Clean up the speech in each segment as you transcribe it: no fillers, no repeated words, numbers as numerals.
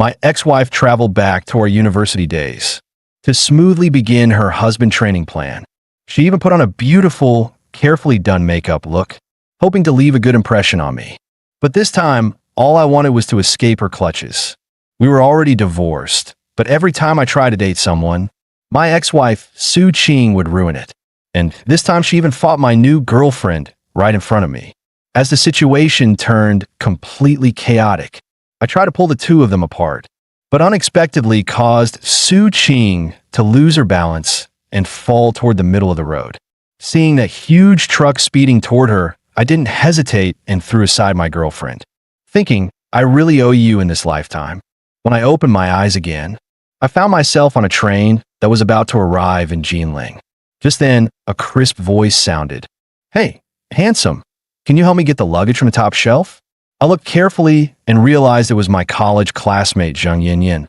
My ex-wife traveled back to our university days to smoothly begin her husband training plan. She even put on a beautiful, carefully done makeup look, hoping to leave a good impression on me. But this time, all I wanted was to escape her clutches. We were already divorced, but every time I tried to date someone, my ex-wife, Su Ching, would ruin it. And this time she even fought my new girlfriend right in front of me. As the situation turned completely chaotic, I tried to pull the two of them apart, but unexpectedly caused Su Ching to lose her balance and fall toward the middle of the road. Seeing that huge truck speeding toward her, I didn't hesitate and threw aside my girlfriend, thinking, I really owe you in this lifetime. When I opened my eyes again, I found myself on a train that was about to arrive in Jinling. Just then, a crisp voice sounded. Hey, handsome, can you help me get the luggage from the top shelf? I looked carefully and realized it was my college classmate, Zheng Yinyin.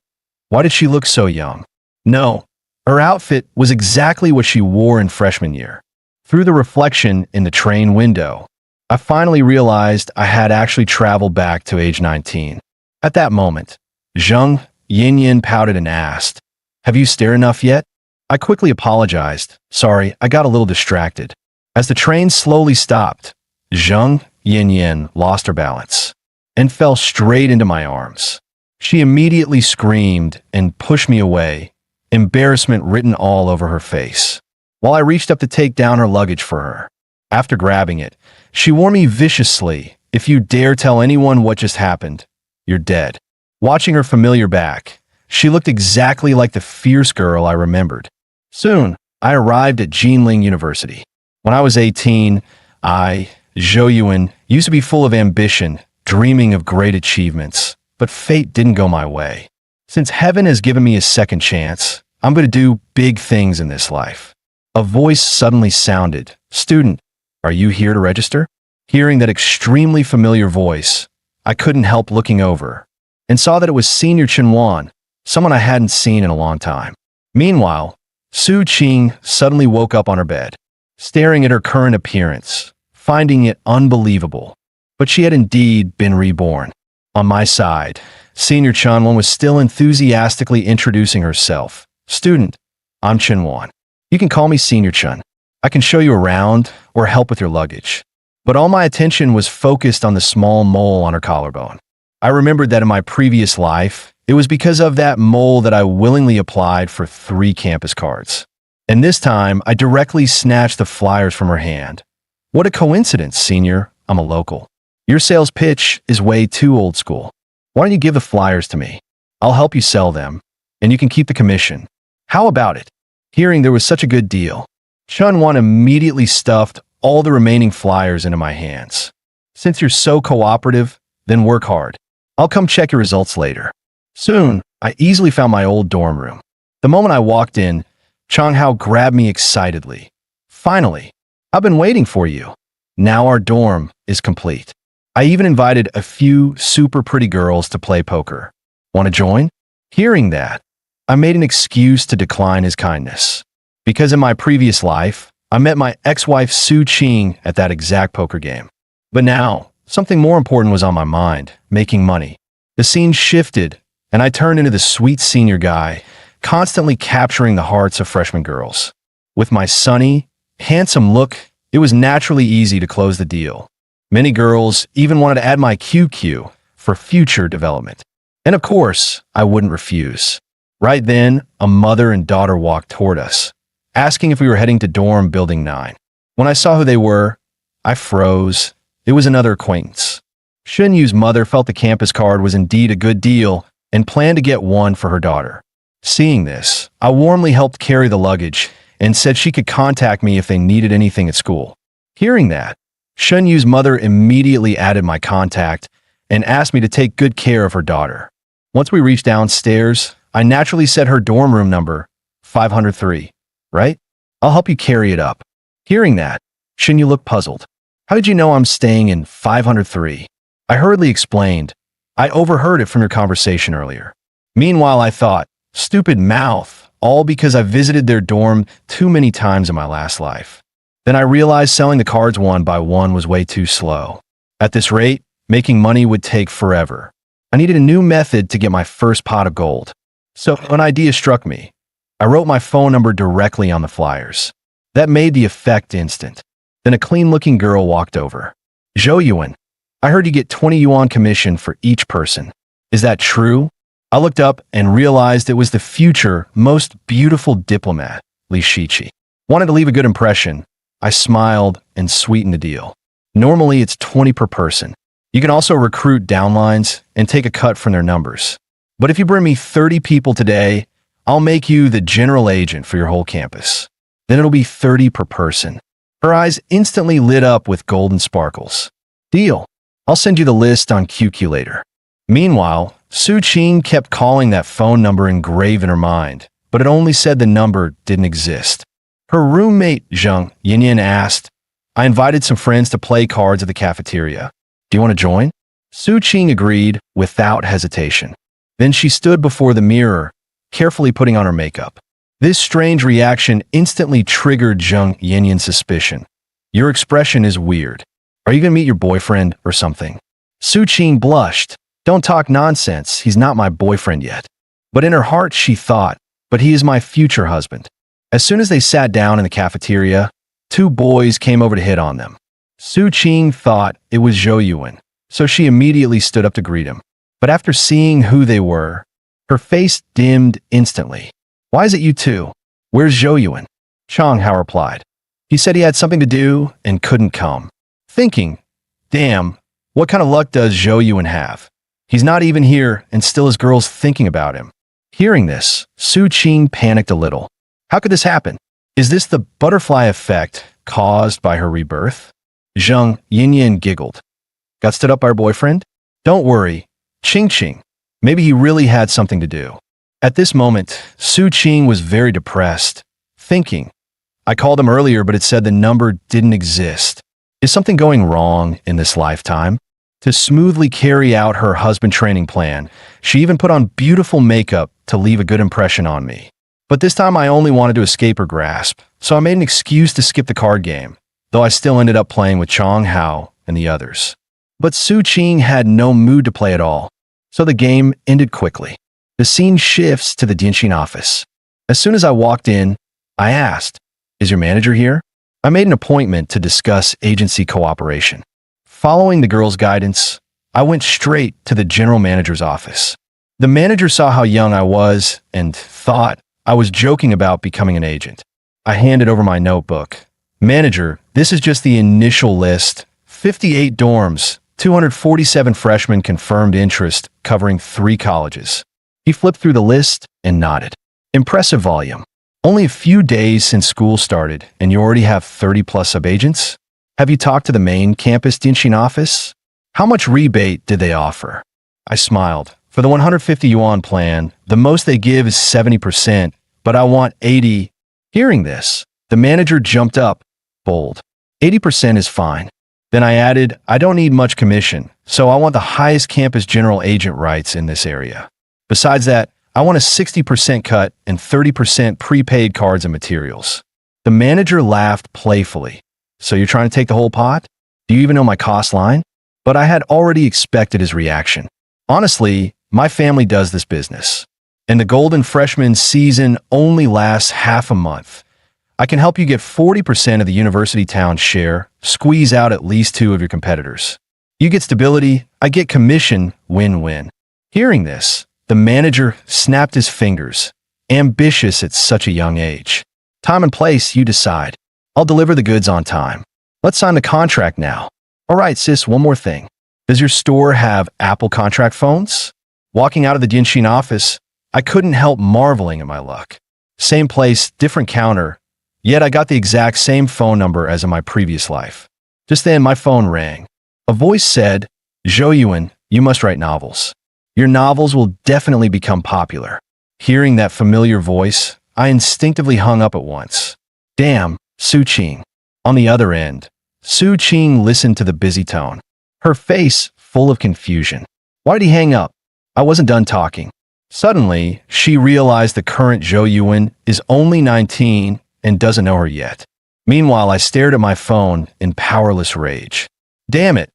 Why did she look so young? No, her outfit was exactly what she wore in freshman year. Through the reflection in the train window, I finally realized I had actually traveled back to age 19. At that moment, Zheng Yinyin pouted and asked, Have you stared enough yet? I quickly apologized. Sorry, I got a little distracted. As the train slowly stopped, Zheng Yinyin lost her balance and fell straight into my arms. She immediately screamed and pushed me away, embarrassment written all over her face, while I reached up to take down her luggage for her. After grabbing it, she warned me viciously, If you dare tell anyone what just happened, you're dead. Watching her familiar back, she looked exactly like the fierce girl I remembered. Soon, I arrived at Jinling University. When I was 18, I, Zhou Yuan, used to be full of ambition, dreaming of great achievements, but fate didn't go my way. Since heaven has given me a second chance, I'm going to do big things in this life. A voice suddenly sounded. Student, are you here to register? Hearing that extremely familiar voice, I couldn't help looking over and saw that it was Senior Chenwan, someone I hadn't seen in a long time. Meanwhile, Su Ching suddenly woke up on her bed, staring at her current appearance, finding it unbelievable. But she had indeed been reborn. On my side, Senior Chenwan was still enthusiastically introducing herself. Student, I'm Chenwan. You can call me Senior Chen. I can show you around or help with your luggage. But all my attention was focused on the small mole on her collarbone. I remembered that in my previous life, it was because of that mole that I willingly applied for 3 campus cards. And this time, I directly snatched the flyers from her hand. What a coincidence, Senior. I'm a local. Your sales pitch is way too old school. Why don't you give the flyers to me? I'll help you sell them, and you can keep the commission. How about it? Hearing there was such a good deal, Chunwan immediately stuffed all the remaining flyers into my hands. Since you're so cooperative, then work hard. I'll come check your results later. Soon, I easily found my old dorm room. The moment I walked in, Changhao grabbed me excitedly. Finally, I've been waiting for you. Now our dorm is complete. I even invited a few super pretty girls to play poker. Want to join? Hearing that, I made an excuse to decline his kindness. Because in my previous life, I met my ex-wife Su Ching at that exact poker game. But now, something more important was on my mind, making money. The scene shifted, and I turned into the sweet senior guy, constantly capturing the hearts of freshman girls. With my sunny, handsome look, it was naturally easy to close the deal. Many girls even wanted to add my QQ for future development. And of course, I wouldn't refuse. Right then, a mother and daughter walked toward us, asking if we were heading to dorm building 9. When I saw who they were, I froze. It was another acquaintance. Shen Yu's mother felt the campus card was indeed a good deal and planned to get one for her daughter. Seeing this, I warmly helped carry the luggage and said she could contact me if they needed anything at school. Hearing that, Shen Yu's mother immediately added my contact and asked me to take good care of her daughter. Once we reached downstairs, I naturally said her dorm room number, 503, right? I'll help you carry it up. Hearing that, Shen Yu looked puzzled. How did you know I'm staying in 503? I hurriedly explained. I overheard it from your conversation earlier. Meanwhile, I thought, stupid mouth, all because I visited their dorm too many times in my last life. Then I realized selling the cards one by one was way too slow. At this rate, making money would take forever. I needed a new method to get my first pot of gold. So an idea struck me. I wrote my phone number directly on the flyers. That made the effect instant. Then a clean-looking girl walked over. "Zhou Yuan, I heard you get 20 yuan commission for each person. Is that true?" I looked up and realized it was the future, most beautiful diplomat, Li Shiqi. Wanted to leave a good impression. I smiled and sweetened the deal. Normally, it's 20 per person. You can also recruit downlines and take a cut from their numbers. But if you bring me 30 people today, I'll make you the general agent for your whole campus. Then it'll be 30 per person. Her eyes instantly lit up with golden sparkles. Deal. I'll send you the list on QQ later. Meanwhile, Su Qing kept calling that phone number engraved in her mind, but it only said the number didn't exist. Her roommate, Zheng Yinyan, asked, "I invited some friends to play cards at the cafeteria. Do you want to join?" Su Qing agreed without hesitation. Then she stood before the mirror, carefully putting on her makeup. This strange reaction instantly triggered Zheng Yinyan's suspicion. "Your expression is weird. Are you going to meet your boyfriend or something?" Su Qing blushed. "Don't talk nonsense, he's not my boyfriend yet." But in her heart she thought, "But he is my future husband." As soon as they sat down in the cafeteria, two boys came over to hit on them. Su Qing thought it was Zhou Yuan, so she immediately stood up to greet him. But after seeing who they were, her face dimmed instantly. "Why is it you two? Where's Zhou Yuan?" Chang Hao replied. "He said he had something to do and couldn't come." Thinking, "Damn, what kind of luck does Zhou Yuan have? He's not even here and still has girls thinking about him." Hearing this, Su Qing panicked a little. How could this happen? Is this the butterfly effect caused by her rebirth? Zheng Yinyan giggled. "Got stood up by her boyfriend? Don't worry, Ching Ching. Maybe he really had something to do." At this moment, Su Qing was very depressed, thinking, "I called him earlier, but it said the number didn't exist. Is something going wrong in this lifetime?" To smoothly carry out her husband training plan, she even put on beautiful makeup to leave a good impression on me. But this time I only wanted to escape her grasp, so I made an excuse to skip the card game, though I still ended up playing with Chang Hao and the others. But Su Qing had no mood to play at all, so the game ended quickly. The scene shifts to the Dinshin office. As soon as I walked in, I asked, "Is your manager here?" I made an appointment to discuss agency cooperation. Following the girl's guidance, I went straight to the general manager's office. The manager saw how young I was and thought I was joking about becoming an agent. I handed over my notebook. "Manager, this is just the initial list. 58 dorms, 247 freshmen confirmed interest, covering 3 colleges. He flipped through the list and nodded. "Impressive volume. Only a few days since school started, and you already have 30+ subagents? Have you talked to the main campus Dinshin office? How much rebate did they offer?" I smiled. "For the 150 yuan plan, the most they give is 70%, but I want 80. Hearing this, the manager jumped up, bold. 80% is fine. Then I added, "I don't need much commission, so I want the highest campus general agent rights in this area. Besides that, I want a 60% cut and 30% prepaid cards and materials." The manager laughed playfully. "So you're trying to take the whole pot? Do you even know my cost line?" But I had already expected his reaction. "Honestly, my family does this business, and the golden freshman season only lasts half a month. I can help you get 40% of the university town share, squeeze out at least 2 of your competitors. You get stability, I get commission, win-win." Hearing this, the manager snapped his fingers, ambitious at such a young age. "Time and place, you decide. I'll deliver the goods on time. Let's sign the contract now. All right, sis, one more thing. Does your store have Apple contract phones?" Walking out of the Dinshin office, I couldn't help marveling at my luck. Same place, different counter, yet I got the exact same phone number as in my previous life. Just then, my phone rang. A voice said, "Zhou Yuan, you must write novels. Your novels will definitely become popular." Hearing that familiar voice, I instinctively hung up at once. Damn, Su Qing. On the other end, Su Qing listened to the busy tone, her face full of confusion. Why did he hang up? I wasn't done talking. Suddenly, she realized the current Zhou Yuan is only 19 and doesn't know her yet. Meanwhile, I stared at my phone in powerless rage. Damn it.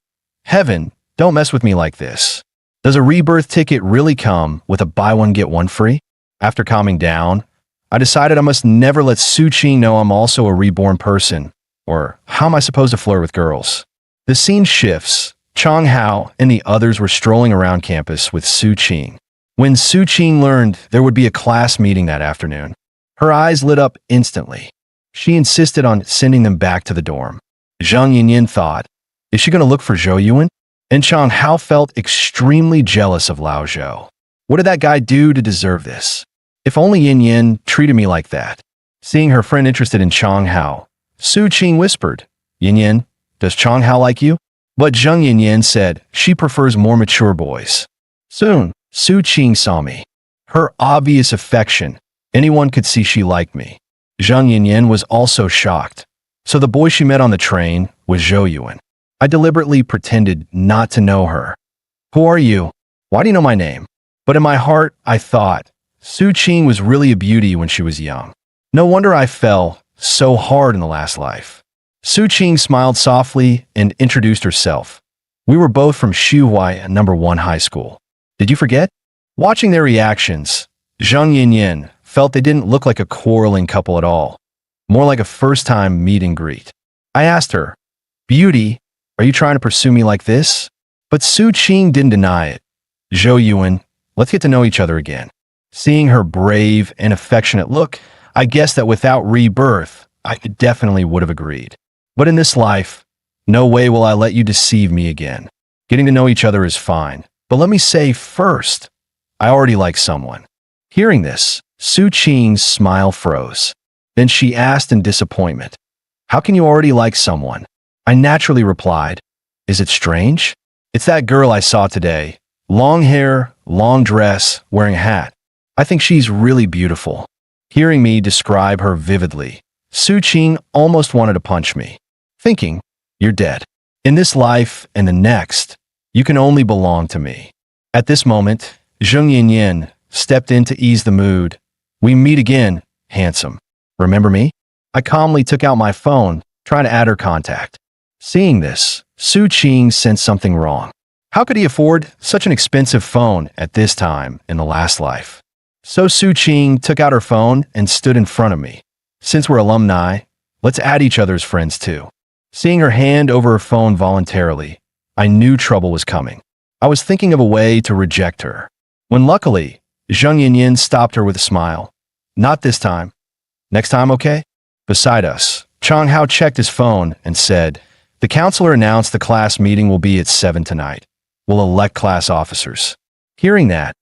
Heaven, don't mess with me like this. Does a rebirth ticket really come with a buy one get one free? After calming down, I decided I must never let Su-Ching know I'm also a reborn person, or how am I supposed to flirt with girls? The scene shifts. Chong Hao and the others were strolling around campus with Su-Ching. When Su-Ching learned there would be a class meeting that afternoon, her eyes lit up instantly. She insisted on sending them back to the dorm. Zhang Yinyin thought, is she going to look for Zhou Yuan? And Chong Hao felt extremely jealous of Lao Zhou. What did that guy do to deserve this? If only Yin Yin treated me like that. Seeing her friend interested in Chong Hao, Su-Ching whispered, Yin Yin, does Chong Hao like you? But Zhang Yinyin said she prefers more mature boys. Soon, Su-Ching saw me. Her obvious affection, anyone could see she liked me. Zhang Yinyin was also shocked. So the boy she met on the train was Zhou Yuan. I deliberately pretended not to know her. Who are you? Why do you know my name? But in my heart, I thought, Su-Ching was really a beauty when she was young. No wonder I fell so hard in the last life. Su-Ching smiled softly and introduced herself. We were both from Xuhuai No. 1 high school. Did you forget? Watching their reactions, Zhang Yinyin felt they didn't look like a quarreling couple at all. More like a first-time meet and greet. I asked her, Beauty, are you trying to pursue me like this? But Su-Ching didn't deny it. Zhou Yuan, let's get to know each other again. Seeing her brave and affectionate look, I guessed that without rebirth, I definitely would have agreed. But in this life, no way will I let you deceive me again. Getting to know each other is fine. But let me say first, I already like someone. Hearing this, Su-Ching's smile froze. Then she asked in disappointment, how can you already like someone? I naturally replied, is it strange? It's that girl I saw today. Long hair, long dress, wearing a hat. I think she's really beautiful. Hearing me describe her vividly, Su-Ching almost wanted to punch me, thinking, you're dead. In this life and the next, you can only belong to me. At this moment, Zhang Yinyin stepped in to ease the mood. We meet again, handsome. Remember me? I calmly took out my phone, trying to add her contact. Seeing this, Su-Ching sensed something wrong. How could he afford such an expensive phone at this time in the last life? So Su-Ching took out her phone and stood in front of me. Since we're alumni, let's add each other as friends too. Seeing her hand over her phone voluntarily, I knew trouble was coming. I was thinking of a way to reject her. When luckily, Zhang Yinyin stopped her with a smile. Not this time. Next time, okay? Beside us, Chong Hao checked his phone and said, the counselor announced the class meeting will be at 7 tonight. We'll elect class officers. Hearing that,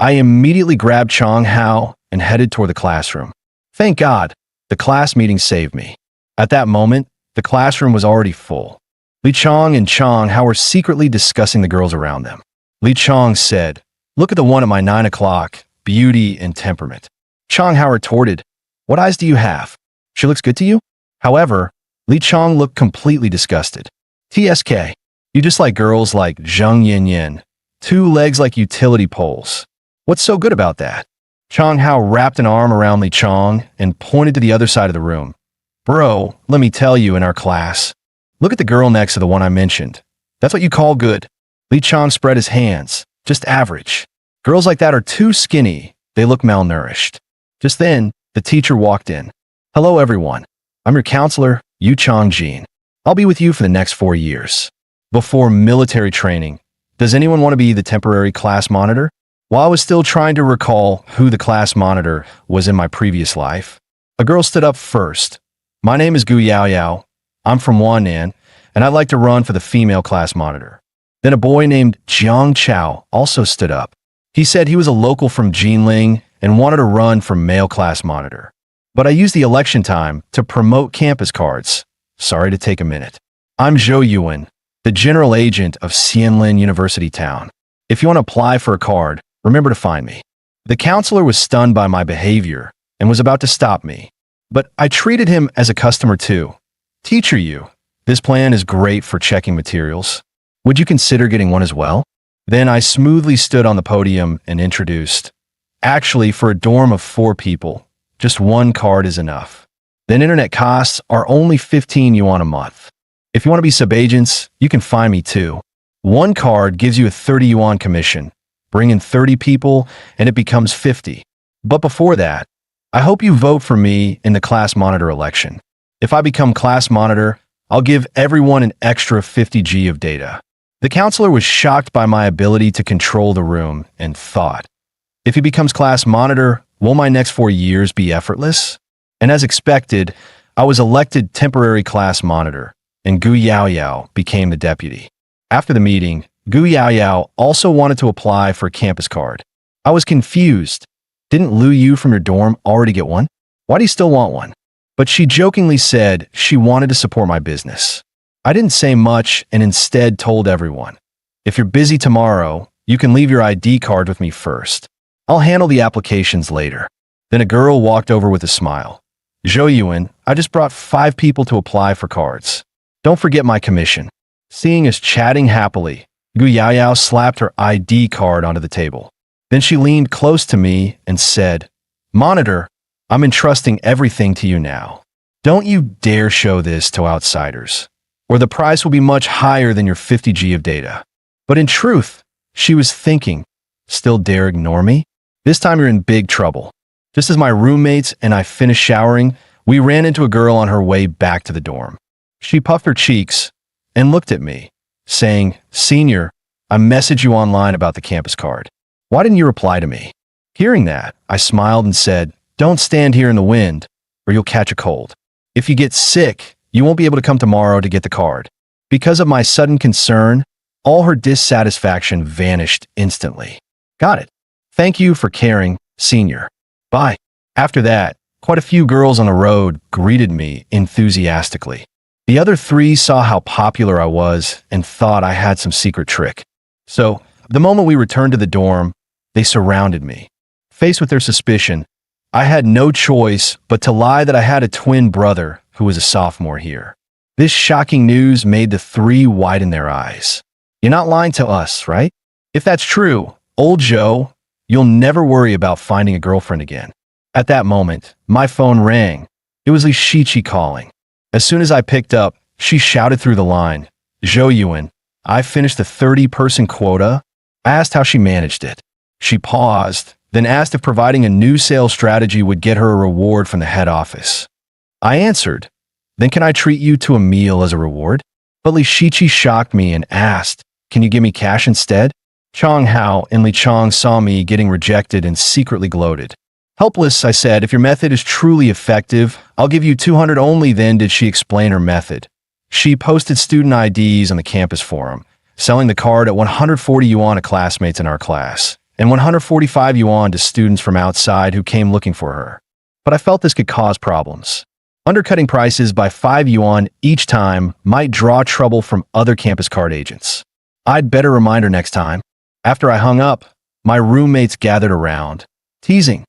I immediately grabbed Chong Hao and headed toward the classroom. Thank God, the class meeting saved me. At that moment, the classroom was already full. Li Chong and Chong Hao were secretly discussing the girls around them. Li Chong said, look at the one at my 9 o'clock, beauty and temperament. Chong Hao retorted, what eyes do you have? She looks good to you? However, Li Chong looked completely disgusted. TSK, you just like girls like Zhang Yinyin, 2 legs like utility poles. What's so good about that? Chong Hao wrapped an arm around Li Chong and pointed to the other side of the room. Bro, let me tell you, in our class, look at the girl next to the one I mentioned. That's what you call good. Li Chong spread his hands. Just average. Girls like that are too skinny. They look malnourished. Just then, the teacher walked in. Hello, everyone. I'm your counselor, Yu Chongjin. I'll be with you for the next 4 years. Before military training, does anyone want to be the temporary class monitor? While I was still trying to recall who the class monitor was in my previous life, a girl stood up first. My name is Gu Yao Yao. I'm from Wannan, and I'd like to run for the female class monitor. Then a boy named Jiang Chao also stood up. He said he was a local from Jinling and wanted to run for male class monitor. But I used the election time to promote campus cards. Sorry to take a minute. I'm Zhou Yuan, the general agent of Xianlin University Town. If you want to apply for a card, remember to find me. The counselor was stunned by my behavior and was about to stop me. But I treated him as a customer too. Teacher Yu, this plan is great for checking materials. Would you consider getting one as well? Then I smoothly stood on the podium and introduced. Actually, for a dorm of 4 people, just 1 card is enough. Then internet costs are only 15 yuan a month. If you want to be subagents, you can find me too. One card gives you a 30 yuan commission. Bring in 30 people and it becomes 50. But before that, I hope you vote for me in the class monitor election. If I become class monitor, I'll give everyone an extra 50G of data. The counselor was shocked by my ability to control the room and thought, if he becomes class monitor, will my next 4 years be effortless? And as expected, I was elected temporary class monitor, and Gu Yaoyao became the deputy. After the meeting, Gu Yaoyao also wanted to apply for a campus card. I was confused. Didn't Lu Yu from your dorm already get one? Why do you still want one? But she jokingly said she wanted to support my business. I didn't say much and instead told everyone, if you're busy tomorrow, you can leave your ID card with me first. I'll handle the applications later. Then a girl walked over with a smile. Zhou Yuan, I just brought 5 people to apply for cards. Don't forget my commission. Seeing us chatting happily, Gu Yaoyao slapped her ID card onto the table. Then she leaned close to me and said, Monitor, I'm entrusting everything to you now. Don't you dare show this to outsiders, or the price will be much higher than your 50G of data. But in truth, she was thinking, still dare ignore me? This time you're in big trouble. Just as my roommates and I finished showering, we ran into a girl on her way back to the dorm. She puffed her cheeks and looked at me, saying, Senior, I messaged you online about the campus card. Why didn't you reply to me? Hearing that, I smiled and said, don't stand here in the wind, or you'll catch a cold. If you get sick, you won't be able to come tomorrow to get the card. Because of my sudden concern, all her dissatisfaction vanished instantly. Got it. Thank you for caring, Senior. Bye. After that, quite a few girls on the road greeted me enthusiastically. The other 3 saw how popular I was and thought I had some secret trick. So, the moment we returned to the dorm, they surrounded me. Faced with their suspicion, I had no choice but to lie that I had a twin brother who was a sophomore here. This shocking news made the 3 widen their eyes. You're not lying to us, right? If that's true, old Joe, you'll never worry about finding a girlfriend again. At that moment, my phone rang. It was Li Shiqi calling. As soon as I picked up, she shouted through the line, Zhou Yuan, I finished the 30-person quota. I asked how she managed it. She paused, then asked if providing a new sales strategy would get her a reward from the head office. I answered, then can I treat you to a meal as a reward? But Li Shiqi shocked me and asked, can you give me cash instead? Chong Hao and Li Chong saw me getting rejected and secretly gloated. Helpless, I said, if your method is truly effective, I'll give you 200 only. Then did she explain her method. She posted student IDs on the campus forum, selling the card at 140 yuan to classmates in our class, and 145 yuan to students from outside who came looking for her. But I felt this could cause problems. Undercutting prices by 5 yuan each time might draw trouble from other campus card agents. I'd better remind her next time. After I hung up, my roommates gathered around, teasing.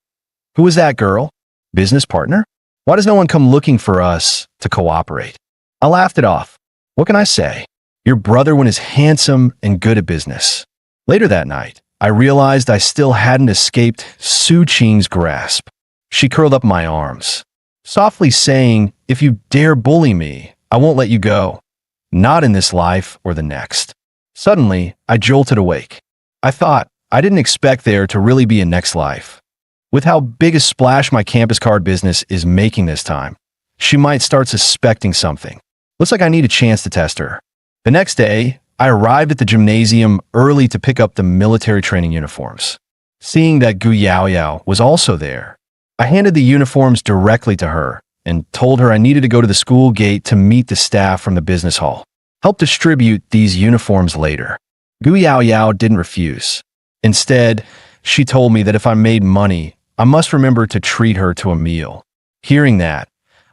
Who was that girl? Business partner? Why does no one come looking for us to cooperate? I laughed it off. What can I say? Your brother one is handsome and good at business. Later that night, I realized I still hadn't escaped Su Qing's grasp. She curled up in my arms, softly saying, if you dare bully me, I won't let you go. Not in this life or the next. Suddenly, I jolted awake. I thought, I didn't expect there to really be a next life. With how big a splash my campus card business is making this time, she might start suspecting something. Looks like I need a chance to test her. The next day, I arrived at the gymnasium early to pick up the military training uniforms. Seeing that Gu Yaoyao was also there, I handed the uniforms directly to her and told her I needed to go to the school gate to meet the staff from the business hall. Help distribute these uniforms later. Gu Yaoyao didn't refuse. Instead, she told me that if I made money, I must remember to treat her to a meal. Hearing that,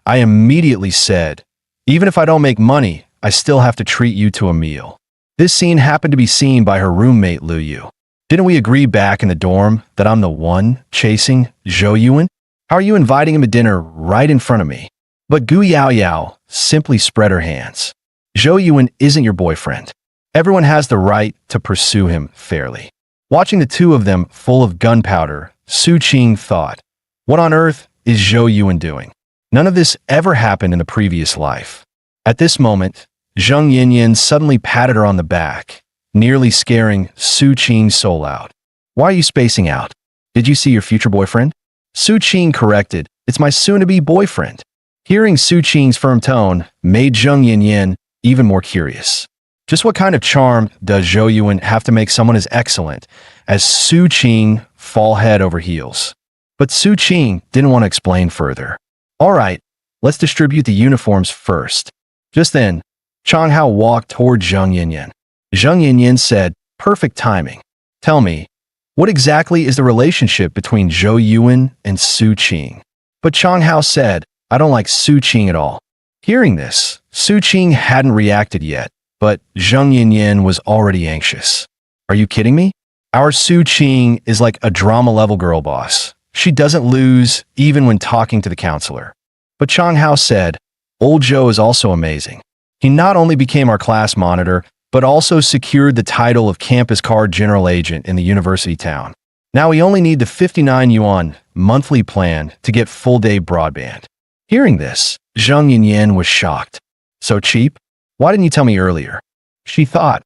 I immediately said, even if I don't make money, I still have to treat you to a meal. This scene happened to be seen by her roommate Lu Yu. Didn't we agree back in the dorm that I'm the one chasing Zhou Yuan? How are you inviting him to dinner right in front of me? But Gu Yaoyao simply spread her hands. Zhou Yuan isn't your boyfriend. Everyone has the right to pursue him fairly. Watching the two of them full of gunpowder, Su Qing thought, what on earth is Zhou Yuan doing? None of this ever happened in the previous life. At this moment, Zheng Yinyan suddenly patted her on the back. nearly scaring Su Qing's soul out. Why are you spacing out? Did you see your future boyfriend? Su Qing corrected, it's my soon-to-be boyfriend. Hearing Su Qing's firm tone made Zheng Yinyin even more curious. Just what kind of charm does Zhou Yuan have to make someone as excellent as Su Qing fall head over heels? But Su Qing didn't want to explain further. All right, let's distribute the uniforms first. Just then, Chang Hao walked toward Zheng Yinyin. Zheng Yinyin said, perfect timing. Tell me, what exactly is the relationship between Zhou Yuan and Su Qing? But Chang Hao said, I don't like Su Qing at all. Hearing this, Su Qing hadn't reacted yet, but Zheng Yinyin was already anxious. Are you kidding me? Our Su Qing is like a drama-level girl boss. She doesn't lose even when talking to the counselor. But Chang Hao said, Old Zhou is also amazing. He not only became our class monitor, but also secured the title of campus card general agent in the university town. Now we only need the 59 yuan monthly plan to get full-day broadband. Hearing this, Zheng Yinyin was shocked. So cheap? Why didn't you tell me earlier? She thought,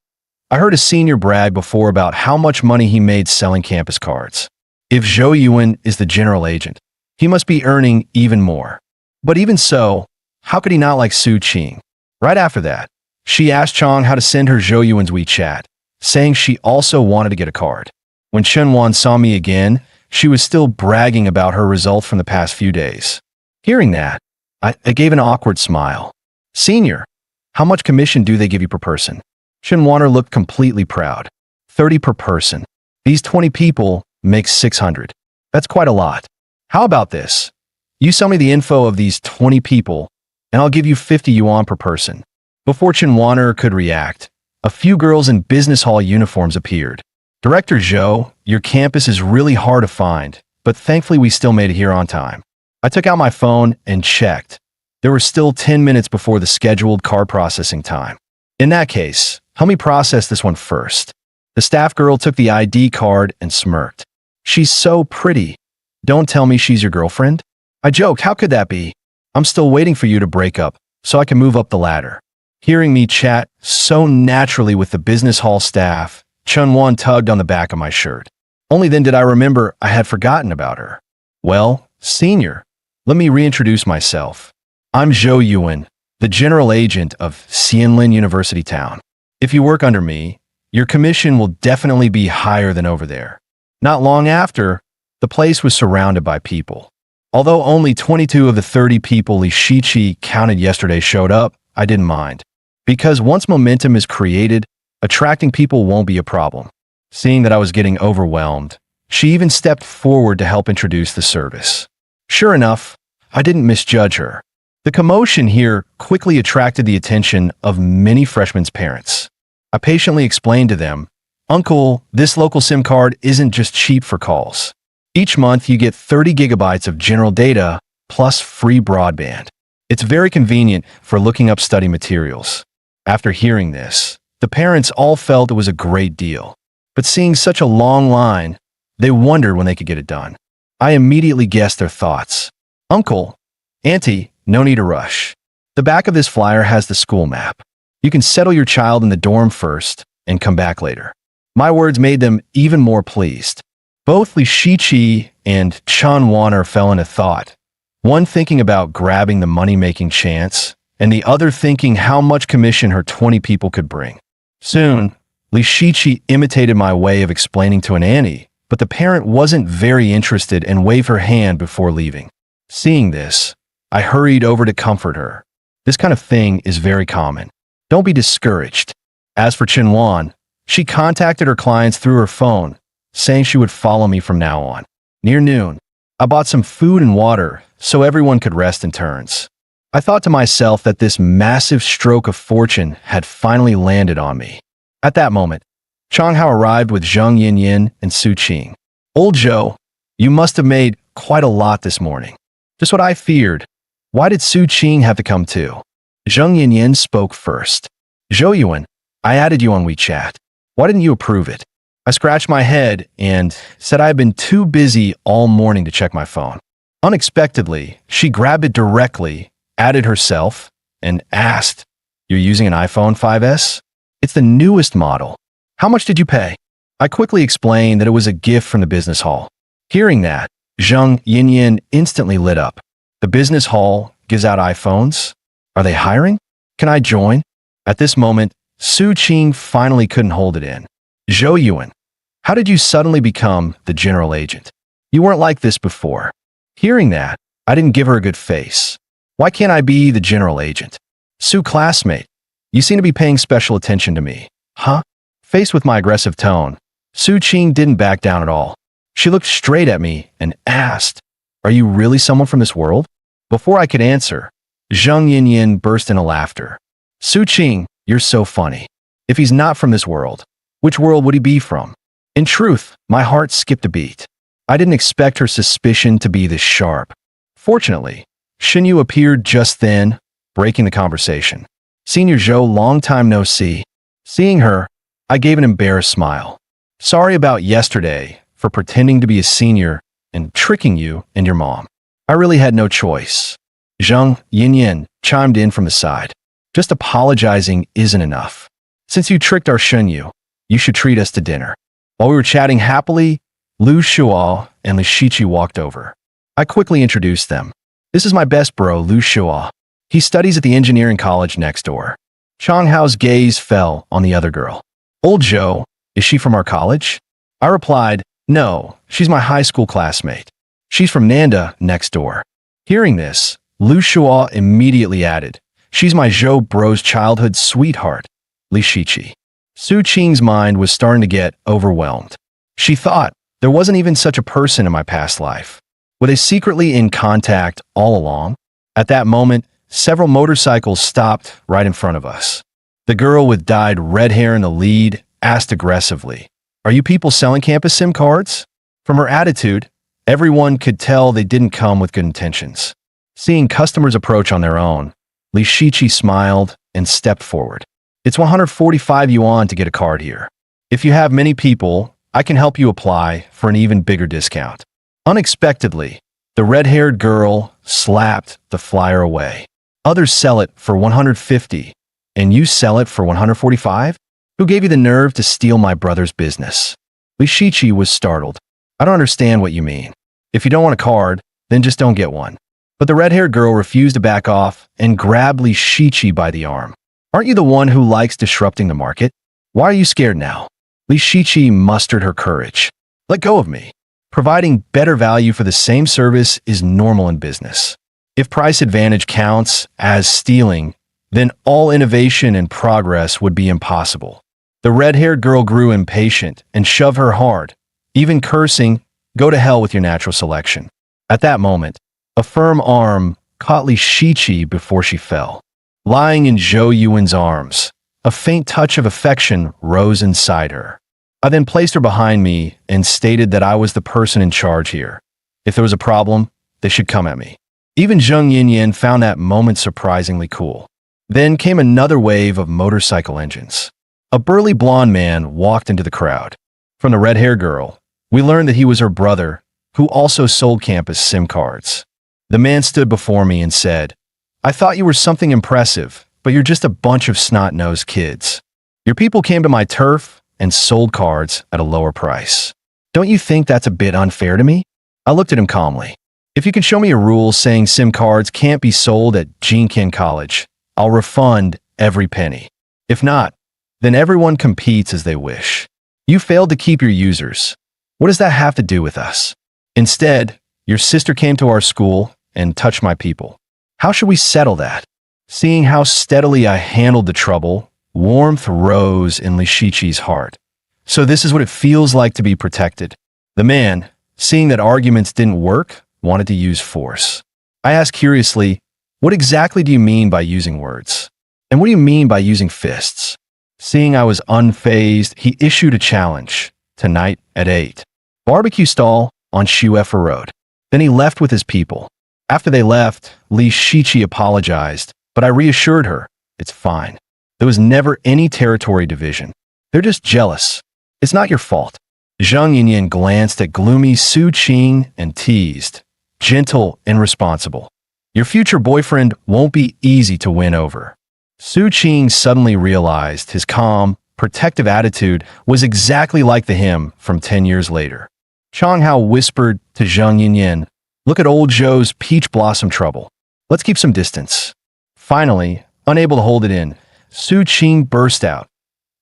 I heard a senior brag before about how much money he made selling campus cards. If Zhou Yuan is the general agent, he must be earning even more. But even so, how could he not like Su Qing? Right after that, she asked Chang how to send her Zhou Yuan's WeChat, saying she also wanted to get a card. When Chen Wan saw me again, she was still bragging about her results from the past few days. Hearing that, I gave an awkward smile. Senior, how much commission do they give you per person? Chen Wanner looked completely proud. 30 per person. These 20 people make 600. That's quite a lot. How about this? You sell me the info of these 20 people, and I'll give you 50 yuan per person. Before Chen Wanner could react, a few girls in business hall uniforms appeared. Director Zhou, your campus is really hard to find, but thankfully we still made it here on time. I took out my phone and checked. There were still 10 minutes before the scheduled card processing time. In that case, help me process this one first. The staff girl took the ID card and smirked. She's so pretty. Don't tell me she's your girlfriend? I joked, how could that be? I'm still waiting for you to break up, so I can move up the ladder. Hearing me chat so naturally with the business hall staff, Chun Wan tugged on the back of my shirt. Only then did I remember I had forgotten about her. Well, senior, let me reintroduce myself. I'm Zhou Yuan, the general agent of Xianlin University Town. If you work under me, your commission will definitely be higher than over there. Not long after, the place was surrounded by people. Although only 22 of the 30 people Li Shiqi counted yesterday showed up, I didn't mind. Because once momentum is created, attracting people won't be a problem. Seeing that I was getting overwhelmed, she even stepped forward to help introduce the service. Sure enough, I didn't misjudge her. The commotion here quickly attracted the attention of many freshmen's parents. I patiently explained to them, Uncle, this local SIM card isn't just cheap for calls. Each month you get 30 gigabytes of general data plus free broadband. It's very convenient for looking up study materials. After hearing this, the parents all felt it was a great deal. But seeing such a long line, they wondered when they could get it done. I immediately guessed their thoughts. Uncle, Auntie, no need to rush. The back of this flyer has the school map. You can settle your child in the dorm first and come back later. My words made them even more pleased. Both Li Shiqi and Chan Wanner fell into thought, one thinking about grabbing the money-making chance, and the other thinking how much commission her 20 people could bring. Soon, Li Shiqi imitated my way of explaining to an auntie, but the parent wasn't very interested and waved her hand before leaving. Seeing this, I hurried over to comfort her. This kind of thing is very common. Don't be discouraged. As for Chen Wan, she contacted her clients through her phone, saying she would follow me from now on. Near noon, I bought some food and water so everyone could rest in turns. I thought to myself that this massive stroke of fortune had finally landed on me. At that moment, Chang Hao arrived with Zheng Yinyin and Su Qing. Old Zhou, you must have made quite a lot this morning. Just what I feared. Why did Su Qing have to come too? Zheng Yinyin spoke first. Zhou Yuan, I added you on WeChat. Why didn't you approve it? I scratched my head and said I had been too busy all morning to check my phone. Unexpectedly, she grabbed it directly, added herself, and asked, You're using an iPhone 5S? It's the newest model. How much did you pay? I quickly explained that it was a gift from the business hall. Hearing that, Zhang Yinyan instantly lit up. The business hall gives out iPhones? Are they hiring? Can I join? At this moment, Su Qing finally couldn't hold it in. Zhou Yuan, how did you suddenly become the general agent? You weren't like this before. Hearing that, I didn't give her a good face. Why can't I be the general agent? Su classmate, you seem to be paying special attention to me. Huh? Faced with my aggressive tone, Su Qing didn't back down at all. She looked straight at me and asked, are you really someone from this world? Before I could answer, Zhang Yinyan burst into laughter. Su Qing, you're so funny. If he's not from this world, which world would he be from? In truth, my heart skipped a beat. I didn't expect her suspicion to be this sharp. Fortunately, Xinyu appeared just then, breaking the conversation. Senior Zhou, long time no see. Seeing her, I gave an embarrassed smile. Sorry about yesterday for pretending to be a senior and tricking you and your mom. I really had no choice. Zhang Yinyan chimed in from the side. Just apologizing isn't enough. Since you tricked our Xinyu, you should treat us to dinner. While we were chatting happily, Lu Shuo and Li Shiqi walked over. I quickly introduced them. This is my best bro, Lu Shuo. He studies at the engineering college next door. Chang Hao's gaze fell on the other girl. Old Zhou, is she from our college? I replied, no, she's my high school classmate. She's from Nanda next door. Hearing this, Lu Shuo immediately added, she's my Zhou bro's childhood sweetheart, Li Shiqi. Su Qing's mind was starting to get overwhelmed. She thought there wasn't even such a person in my past life. Were they secretly in contact all along? At that moment, several motorcycles stopped right in front of us. The girl with dyed red hair in the lead asked aggressively, are you people selling campus SIM cards? From her attitude, everyone could tell they didn't come with good intentions. Seeing customers approach on their own, Li Shiqi smiled and stepped forward. It's 145 yuan to get a card here. If you have many people, I can help you apply for an even bigger discount. Unexpectedly, the red-haired girl slapped the flyer away. Others sell it for 150, and you sell it for 145? Who gave you the nerve to steal my brother's business? Li Shiqi was startled. I don't understand what you mean. If you don't want a card, then just don't get one. But the red-haired girl refused to back off and grabbed Li Shiqi by the arm. Aren't you the one who likes disrupting the market? Why are you scared now? Li Shiqi mustered her courage. Let go of me. Providing better value for the same service is normal in business. If price advantage counts as stealing, then all innovation and progress would be impossible. The red-haired girl grew impatient and shoved her hard, even cursing, go to hell with your natural selection. At that moment, a firm arm caught Li Shiqi before she fell. Lying in Zhou Yuan's arms, a faint touch of affection rose inside her. I then placed her behind me and stated that I was the person in charge here. If there was a problem, they should come at me. Even Zhang Yinyan found that moment surprisingly cool. Then came another wave of motorcycle engines. A burly blonde man walked into the crowd. From the red-haired girl, we learned that he was her brother, who also sold campus SIM cards. The man stood before me and said, I thought you were something impressive, but you're just a bunch of snot-nosed kids. Your people came to my turf and sold cards at a lower price. Don't you think that's a bit unfair to me? I looked at him calmly. If you can show me a rule saying SIM cards can't be sold at Jinqian College, I'll refund every penny. If not, then everyone competes as they wish. You failed to keep your users. What does that have to do with us? Instead, your sister came to our school and touched my people. How should we settle that? Seeing how steadily I handled the trouble, warmth rose in Li Shiqi's heart. So this is what it feels like to be protected. The man, seeing that arguments didn't work, wanted to use force. I asked curiously, what exactly do you mean by using words? And what do you mean by using fists? Seeing I was unfazed, he issued a challenge. Tonight at 8. Barbecue stall on Shuefa Road. Then he left with his people. After they left, Li Shiqi apologized, but I reassured her, it's fine. There was never any territory division. They're just jealous. It's not your fault. Zhang Yinyan glanced at gloomy Su Qing and teased, gentle and responsible. Your future boyfriend won't be easy to win over. Su Qing suddenly realized his calm protective attitude was exactly like the him from 10 years later. Changhao whispered to Zheng Yinyan, "Look at old Zhou's peach blossom trouble. Let's keep some distance." Finally, unable to hold it in, Su Qing burst out.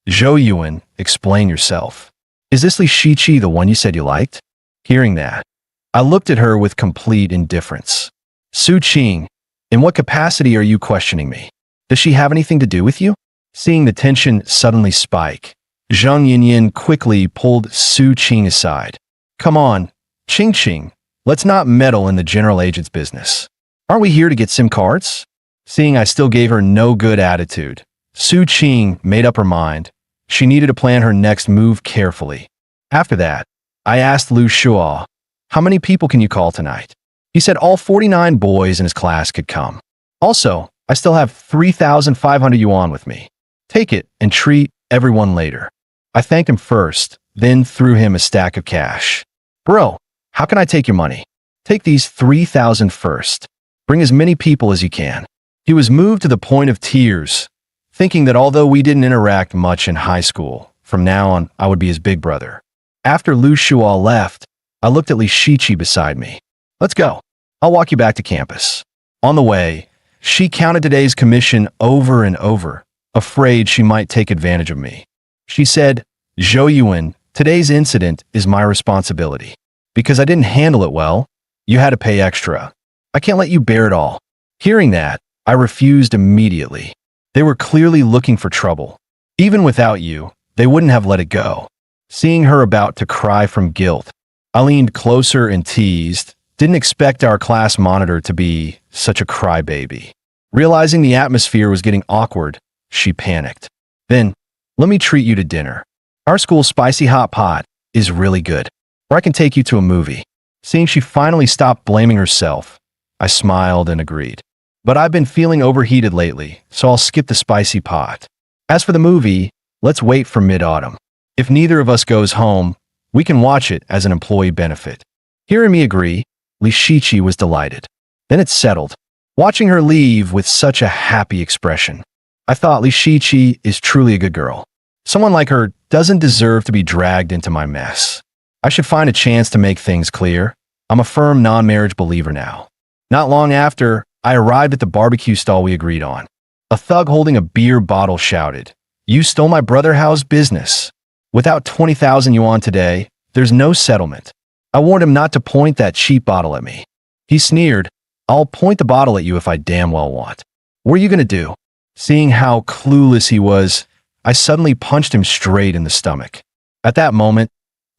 "Zhou Yuan, explain yourself. Is this Li Shiqi the one you said you liked?" Hearing that, I looked at her with complete indifference. "Su Qing, in what capacity are you questioning me? Does she have anything to do with you?" Seeing the tension suddenly spike, Zheng Yinyan quickly pulled Su Qing aside. "Come on, Qing, let's not meddle in the general agent's business. Aren't we here to get SIM cards?" Seeing I still gave her no good attitude, Su Qing made up her mind. She needed to plan her next move carefully. After that, I asked Lu Shuo, "How many people can you call tonight?" He said all 49 boys in his class could come. "Also, I still have 3,500 yuan with me. Take it and treat everyone later." I thanked him first, then threw him a stack of cash. "Bro, how can I take your money?" "Take these 3,000 first. Bring as many people as you can." He was moved to the point of tears, thinking that although we didn't interact much in high school, from now on I would be his big brother. After Lu Shuo left, I looked at Li Shiqi beside me. "Let's go. I'll walk you back to campus." On the way, she counted today's commission over and over, afraid she might take advantage of me. She said, "Zhou Yuan, today's incident is my responsibility. Because I didn't handle it well, you had to pay extra. I can't let you bear it all." Hearing that, I refused immediately. They were clearly looking for trouble. Even without you, they wouldn't have let it go. Seeing her about to cry from guilt, I leaned closer and teased, "Didn't expect our class monitor to be such a crybaby." Realizing the atmosphere was getting awkward, she panicked. "Then, let me treat you to dinner. Our school's spicy hot pot is really good. Or I can take you to a movie." Seeing she finally stopped blaming herself, I smiled and agreed. But I've been feeling overheated lately, so I'll skip the spicy pot. As for the movie, let's wait for mid-autumn. If neither of us goes home, we can watch it as an employee benefit. Hearing me agree, Li Shiqi was delighted. Then it settled, watching her leave with such a happy expression. I thought Li Shiqi is truly a good girl. Someone like her doesn't deserve to be dragged into my mess. I should find a chance to make things clear. I'm a firm non-marriage believer now. Not long after, I arrived at the barbecue stall we agreed on. A thug holding a beer bottle shouted, "You stole my brother Hao's business. Without 20,000 yuan today, there's no settlement." I warned him not to point that cheap bottle at me. He sneered, "I'll point the bottle at you if I damn well want. What are you gonna do?" Seeing how clueless he was, I suddenly punched him straight in the stomach. At that moment,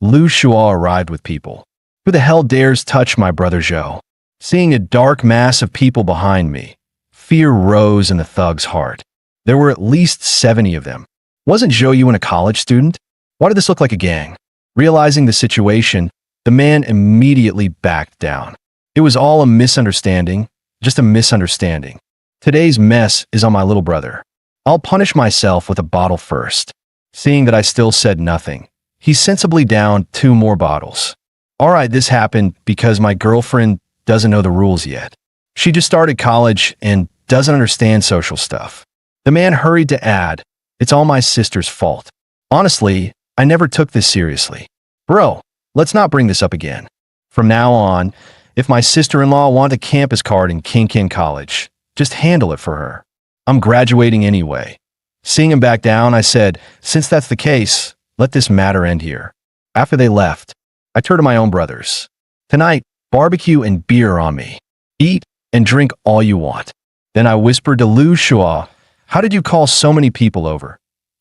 Lu Shuo arrived with people. "Who the hell dares touch my brother Zhou?" Seeing a dark mass of people behind me, fear rose in the thug's heart. There were at least 70 of them. Wasn't Zhou Yuan a college student? Why did this look like a gang? Realizing the situation, the man immediately backed down. It was all a misunderstanding, just a misunderstanding. Today's mess is on my little brother. I'll punish myself with a bottle first. Seeing that I still said nothing, he sensibly downed 2 more bottles. All right, this happened because my girlfriend doesn't know the rules yet. She just started college and doesn't understand social stuff. The man hurried to add, "It's all my sister's fault. Honestly, I never took this seriously. Bro, let's not bring this up again. From now on, if my sister-in-law wants a campus card in King College, just handle it for her. I'm graduating anyway." Seeing him back down, I said, "Since that's the case, let this matter end here." After they left, I turned to my own brothers. "Tonight, barbecue and beer on me. Eat and drink all you want." Then I whispered to Lu Shuo, "How did you call so many people over?"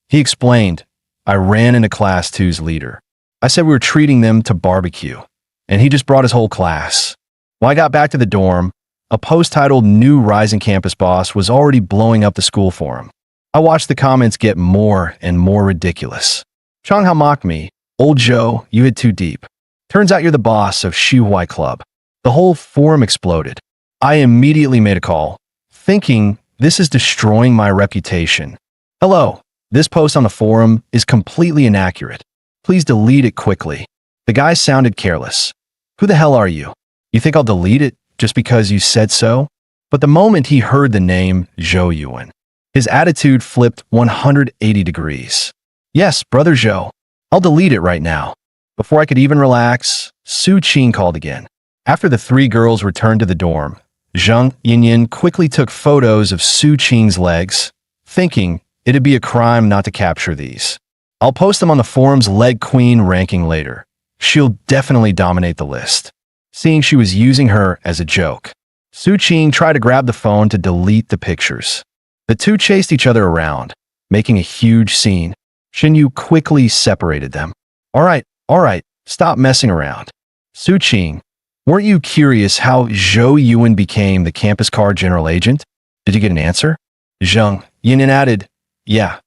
He explained, "I ran into Class 2's leader. I said we were treating them to barbecue, and he just brought his whole class." When I got back to the dorm, a post titled "New Rising Campus Boss" was already blowing up the school forum. I watched the comments get more and more ridiculous. Changhao mocked me, "Old Zhou, you hid too deep. Turns out you're the boss of Xuhuai Club." The whole forum exploded. I immediately made a call, thinking this is destroying my reputation. "Hello, this post on the forum is completely inaccurate. Please delete it quickly." The guy sounded careless. "Who the hell are you? You think I'll delete it just because you said so?" But the moment he heard the name Zhou Yuan, his attitude flipped 180 degrees. Yes, Brother Zhou. I'll delete it right now. Before I could even relax, Su Qing called again. After the three girls returned to the dorm, Zhang Yinyin quickly took photos of Su Qing's legs, thinking it'd be a crime not to capture these. I'll post them on the forum's leg queen ranking later. She'll definitely dominate the list. Seeing she was using her as a joke, Su Qing tried to grab the phone to delete the pictures. The two chased each other around, making a huge scene. Xinyu quickly separated them. All right, stop messing around. Su Qing, weren't you curious how Zhou Yuan became the campus car general agent? Did you get an answer? Zhang Yinyan added, yeah,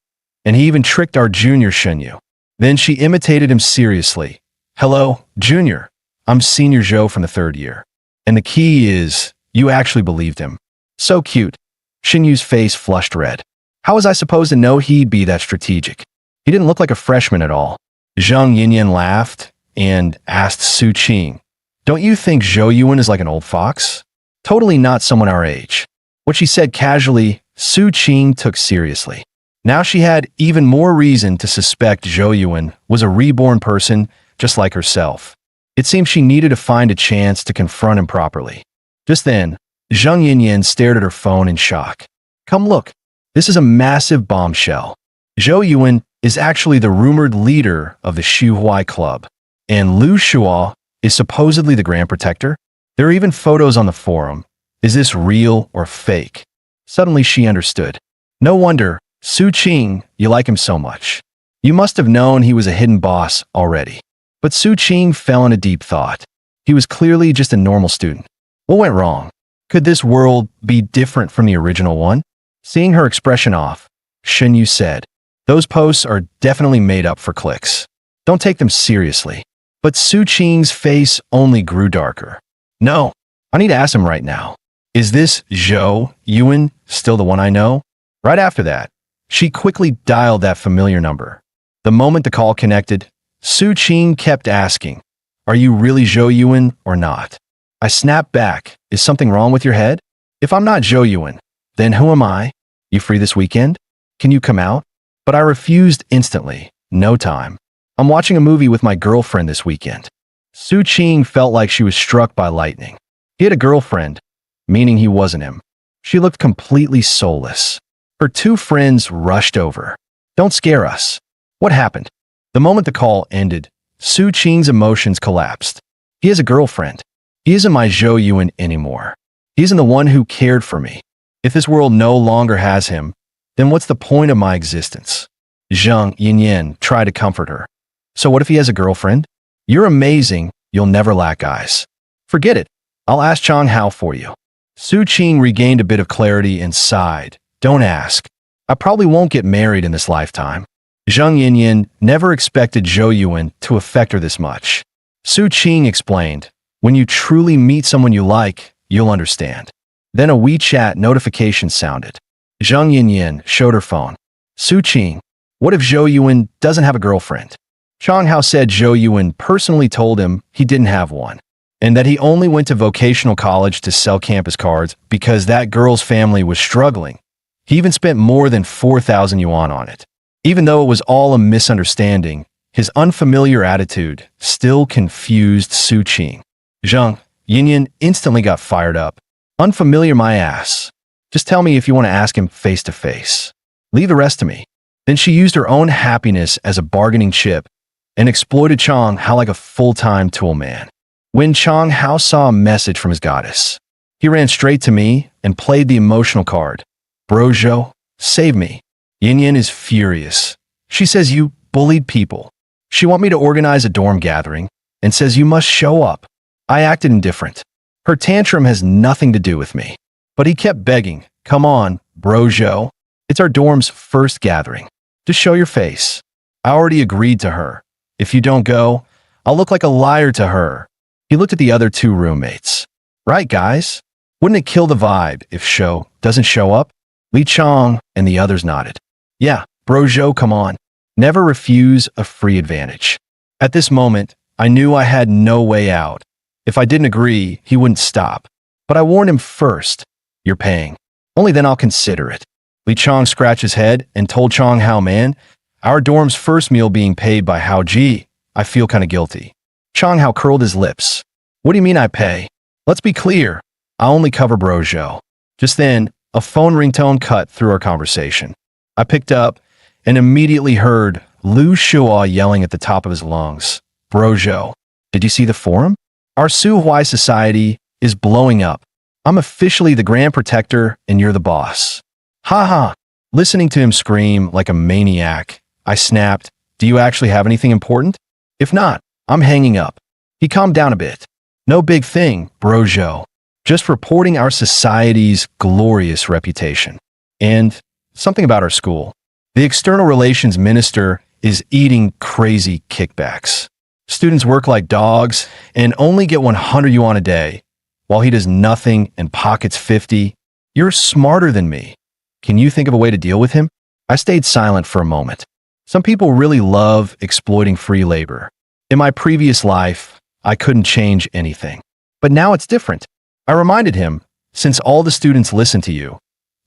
and he even tricked our junior Xinyu. Then she imitated him seriously. Hello, junior. I'm senior Zhou from the third year. And the key is, you actually believed him. So cute. Xinyu's face flushed red. How was I supposed to know he'd be that strategic? He didn't look like a freshman at all. Zhang Yinyan laughed and asked Su Qing, don't you think Zhou Yuan is like an old fox? Totally not someone our age. What she said casually, Su Qing took seriously. Now she had even more reason to suspect Zhou Yuan was a reborn person just like herself. It seemed she needed to find a chance to confront him properly. Just then, Zhang Yinyan stared at her phone in shock. Come look, this is a massive bombshell. Zhou Yuan is actually the rumored leader of the Shuhuai Club, and Lu Shuo is supposedly the Grand Protector. There are even photos on the forum. Is this real or fake? Suddenly she understood. No wonder, Su Qing, you like him so much. You must have known he was a hidden boss already. But Su Qing fell into deep thought. He was clearly just a normal student. What went wrong? Could this world be different from the original one? Seeing her expression off, Xinyu said, those posts are definitely made up for clicks. Don't take them seriously. But Su Qing's face only grew darker. No, I need to ask him right now. Is this Zhou Yuan still the one I know? Right after that, she quickly dialed that familiar number. The moment the call connected, Su Qing kept asking, are you really Zhou Yuan or not? I snapped back, is something wrong with your head? If I'm not Zhou Yuan, then who am I? You free this weekend? Can you come out? But I refused instantly. No time. I'm watching a movie with my girlfriend this weekend. Su Qing felt like she was struck by lightning. He had a girlfriend, meaning he wasn't him. She looked completely soulless. Her two friends rushed over. Don't scare us. What happened? The moment the call ended, Su Qing's emotions collapsed. He has a girlfriend. He isn't my Zhou Yuan anymore. He isn't the one who cared for me. If this world no longer has him, then what's the point of my existence? Zhang Yinyan tried to comfort her. So what if he has a girlfriend? You're amazing. You'll never lack eyes. Forget it. I'll ask Chang Hao for you. Su Qing regained a bit of clarity and sighed. Don't ask. I probably won't get married in this lifetime. Zhang Yinyan never expected Zhou Yuan to affect her this much. Su Qing explained, when you truly meet someone you like, you'll understand. Then a WeChat notification sounded. Zhang Yinyan showed her phone. Su Qing, what if Zhou Yuan doesn't have a girlfriend? Chang Hao said Zhou Yuan personally told him he didn't have one, and that he only went to vocational college to sell campus cards because that girl's family was struggling. He even spent more than 4,000 yuan on it. Even though it was all a misunderstanding, his unfamiliar attitude still confused Su Qing. Zhang Yinyan instantly got fired up. Unfamiliar my ass. Just tell me if you want to ask him face to face. Leave the rest to me. Then she used her own happiness as a bargaining chip and exploited Chang Hao like a full-time tool man. When Chang Hao saw a message from his goddess, he ran straight to me and played the emotional card. Brojo, save me. Yin Yin is furious. She says you bullied people. She want me to organize a dorm gathering and says you must show up. I acted indifferent. Her tantrum has nothing to do with me. But he kept begging, come on, Brojo. It's our dorm's first gathering. Just show your face. I already agreed to her. If you don't go, I'll look like a liar to her. He looked at the other two roommates. Right, guys? Wouldn't it kill the vibe if Shou doesn't show up? Li Chong and the others nodded. Yeah, Brojo, come on. Never refuse a free advantage. At this moment, I knew I had no way out. If I didn't agree, he wouldn't stop. But I warned him first. You're paying. Only then I'll consider it. Li Chong scratched his head and told Chang Hao, man, Our dorm's first meal being paid by Hao Ji. I feel kinda guilty. Chang Hao curled his lips. What do you mean I pay? Let's be clear. I only cover Brojo. Just then, a phone ringtone cut through our conversation. I picked up and immediately heard Lu Shua yelling at the top of his lungs. Brojo, did you see the forum? Our Su Huai society is blowing up. I'm officially the Grand Protector and you're the boss. Ha ha. Listening to him scream like a maniac, I snapped, do you actually have anything important? If not, I'm hanging up. He calmed down a bit. No big thing, Brojo. Just reporting our society's glorious reputation. And something about our school. The external relations minister is eating crazy kickbacks. Students work like dogs and only get 100 yuan a day, while he does nothing and pockets 50. You're smarter than me. Can you think of a way to deal with him? I stayed silent for a moment. Some people really love exploiting free labor. In my previous life, I couldn't change anything. But now it's different. I reminded him, since all the students listen to you,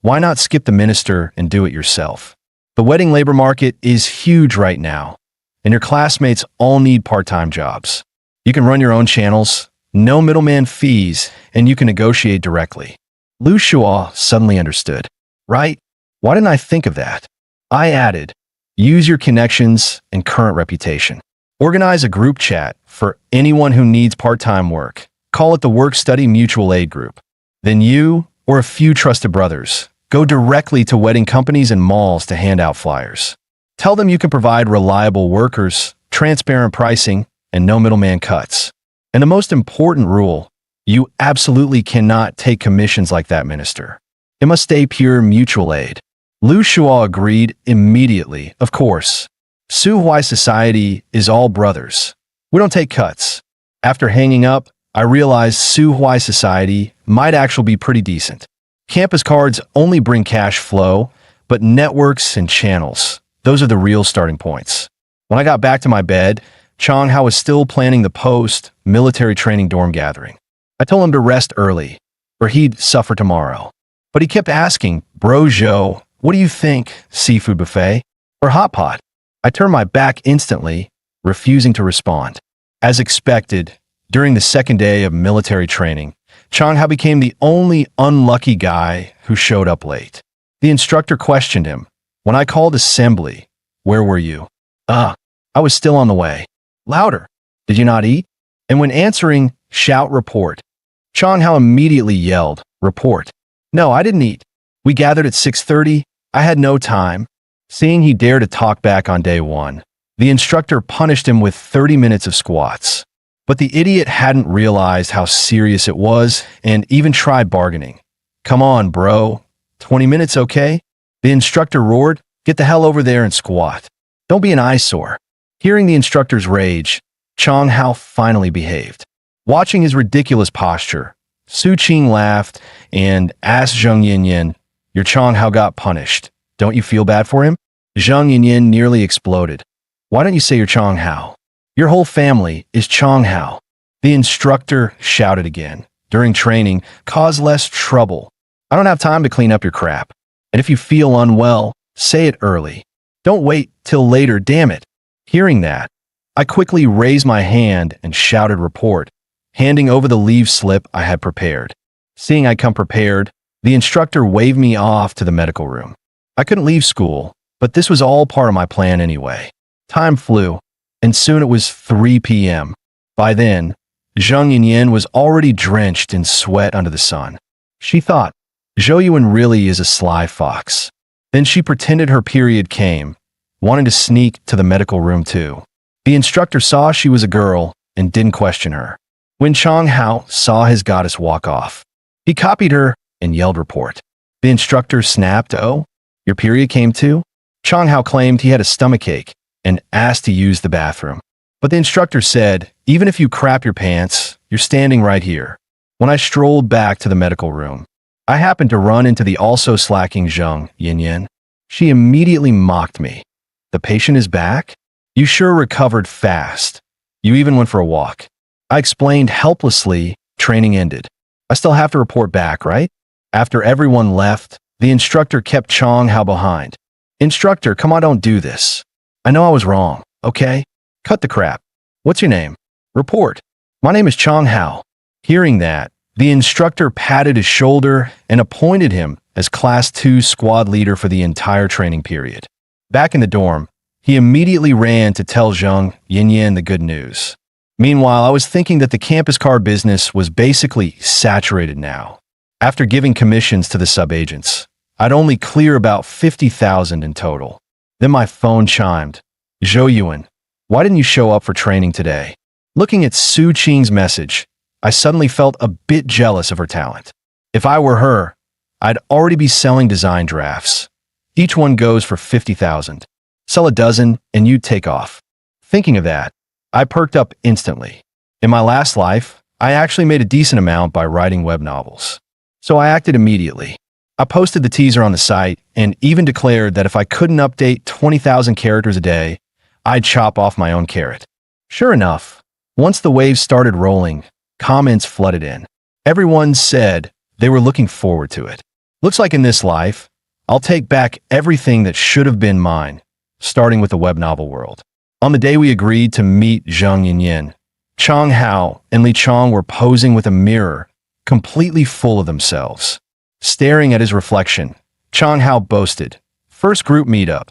why not skip the minister and do it yourself? The wedding labor market is huge right now, and your classmates all need part-time jobs. You can run your own channels, no middleman fees, and you can negotiate directly. Lu Shua suddenly understood. Right? Why didn't I think of that? I added, use your connections and current reputation. Organize a group chat for anyone who needs part-time work. Call it the Work-Study Mutual Aid Group. Then you, or a few trusted brothers, go directly to wedding companies and malls to hand out flyers. Tell them you can provide reliable workers, transparent pricing, and no middleman cuts. And the most important rule, you absolutely cannot take commissions like that minister. It must stay pure mutual aid. Lu Shua agreed immediately, of course. Su Huai society is all brothers. We don't take cuts. After hanging up, I realized Su Huai society might actually be pretty decent. Campus cards only bring cash flow, but networks and channels, those are the real starting points. When I got back to my bed, Chang Hao was still planning the post-military training dorm gathering. I told him to rest early, or he'd suffer tomorrow. But he kept asking, Brojo, what do you think, seafood buffet or hot pot? I turned my back instantly, refusing to respond. As expected, during the second day of military training, Chang Hao became the only unlucky guy who showed up late. The instructor questioned him. When I called assembly, where were you? I was still on the way. Louder. Did you not eat? And when answering, shout report. Chang Hao immediately yelled, report. No, I didn't eat. We gathered at 6:30. I had no time. Seeing he dared to talk back on day one, the instructor punished him with 30 minutes of squats. But the idiot hadn't realized how serious it was and even tried bargaining. Come on, bro. 20 minutes, okay? The instructor roared, get the hell over there and squat. Don't be an eyesore. Hearing the instructor's rage, Chang Hao finally behaved. Watching his ridiculous posture, Su Qing laughed and asked Zheng Yinyin, your Chang Hao got punished. Don't you feel bad for him? Zheng Yinyin nearly exploded. Why don't you say you're Chang Hao? Your whole family is Chang Hao. The instructor shouted again. During training, cause less trouble. I don't have time to clean up your crap. And if you feel unwell, say it early. Don't wait till later, damn it. Hearing that, I quickly raised my hand and shouted report, handing over the leave slip I had prepared. Seeing I come prepared, the instructor waved me off to the medical room. I couldn't leave school, but this was all part of my plan anyway. Time flew, and soon it was 3 p.m. By then, Zheng Yinyin was already drenched in sweat under the sun. She thought, Zhou Yuan really is a sly fox. Then she pretended her period came, wanting to sneak to the medical room too. The instructor saw she was a girl and didn't question her. When Chang Hao saw his goddess walk off, he copied her and yelled report. The instructor snapped, oh, your period came too? Chang Hao claimed he had a stomachache and asked to use the bathroom. But the instructor said, even if you crap your pants, you're standing right here. When I strolled back to the medical room, I happened to run into the also slacking Zheng Yinyin. She immediately mocked me. The patient is back? You sure recovered fast. You even went for a walk. I explained helplessly, training ended. I still have to report back, right? After everyone left, the instructor kept Chang Hao behind. Instructor, come on, don't do this. I know I was wrong, okay? Cut the crap. What's your name? Report. My name is Chong Hao. Hearing that, the instructor patted his shoulder and appointed him as Class 2 squad leader for the entire training period. Back in the dorm, he immediately ran to tell Zheng Yinyan the good news. Meanwhile, I was thinking that the campus car business was basically saturated now. After giving commissions to the sub-agents, I'd only clear about 50,000 in total. Then my phone chimed. Zhou Yuan, why didn't you show up for training today? Looking at Su Qing's message, I suddenly felt a bit jealous of her talent. If I were her, I'd already be selling design drafts. Each one goes for 50,000. Sell a dozen and you'd take off. Thinking of that, I perked up instantly. In my last life, I actually made a decent amount by writing web novels. So I acted immediately. I posted the teaser on the site and even declared that if I couldn't update 20,000 characters a day, I'd chop off my own carrot. Sure enough, once the waves started rolling, comments flooded in. Everyone said they were looking forward to it. Looks like in this life, I'll take back everything that should have been mine, starting with the web novel world. On the day we agreed to meet Zheng Yinyan, Chong Hao and Li Chong were posing with a mirror, completely full of themselves. Staring at his reflection, Chong Hao boasted, "First group meetup.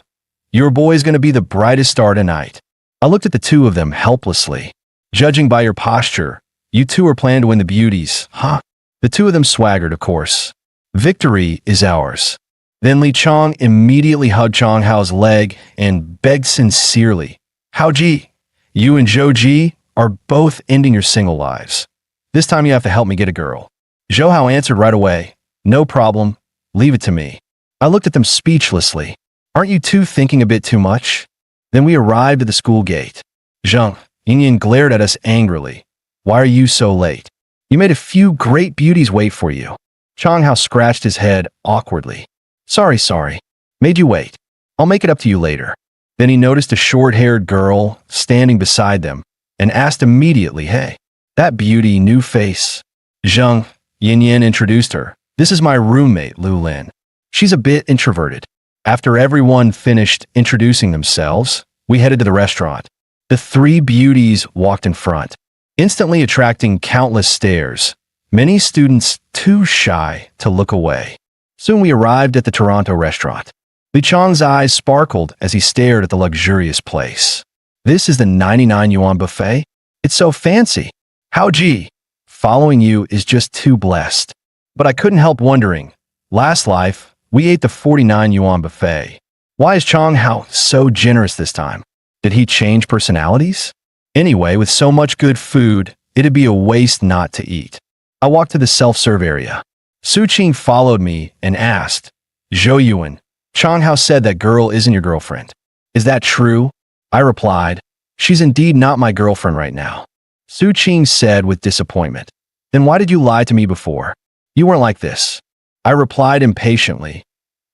Your boy's gonna be the brightest star tonight." I looked at the two of them helplessly. "Judging by your posture, you two are planning to win the beauties, huh?" The two of them swaggered, of course. "Victory is ours." Then Li Chong immediately hugged Chong Hao's leg and begged sincerely, "Hao Ji, you and Zhou Ji are both ending your single lives. This time you have to help me get a girl." Zhou Hao answered right away, "No problem, leave it to me." I looked at them speechlessly. "Aren't you two thinking a bit too much?" Then we arrived at the school gate. Zheng Yinyan glared at us angrily. "Why are you so late? You made a few great beauties wait for you." Chong Hao scratched his head awkwardly. Sorry. Made you wait. I'll make it up to you later." Then he noticed a short-haired girl standing beside them and asked immediately, "Hey, that beauty, new face." Zheng Yinyan introduced her. "This is my roommate, Lu Lin. She's a bit introverted." After everyone finished introducing themselves, we headed to the restaurant. The three beauties walked in front, instantly attracting countless stares, many students too shy to look away. Soon we arrived at the Toronto restaurant. Li Chong's eyes sparkled as he stared at the luxurious place. "This is the 99 yuan buffet? It's so fancy. Hao Ji, following you is just too blessed." But I couldn't help wondering, last life, we ate the 49 yuan buffet. Why is Chong Hao so generous this time? Did he change personalities? Anyway, with so much good food, it'd be a waste not to eat. I walked to the self-serve area. Su Qing followed me and asked, "Zhou Yuan, Chong Hao said that girl isn't your girlfriend. Is that true?" I replied, "She's indeed not my girlfriend right now." Su Qing said with disappointment, "Then why did you lie to me before? You weren't like this." I replied impatiently,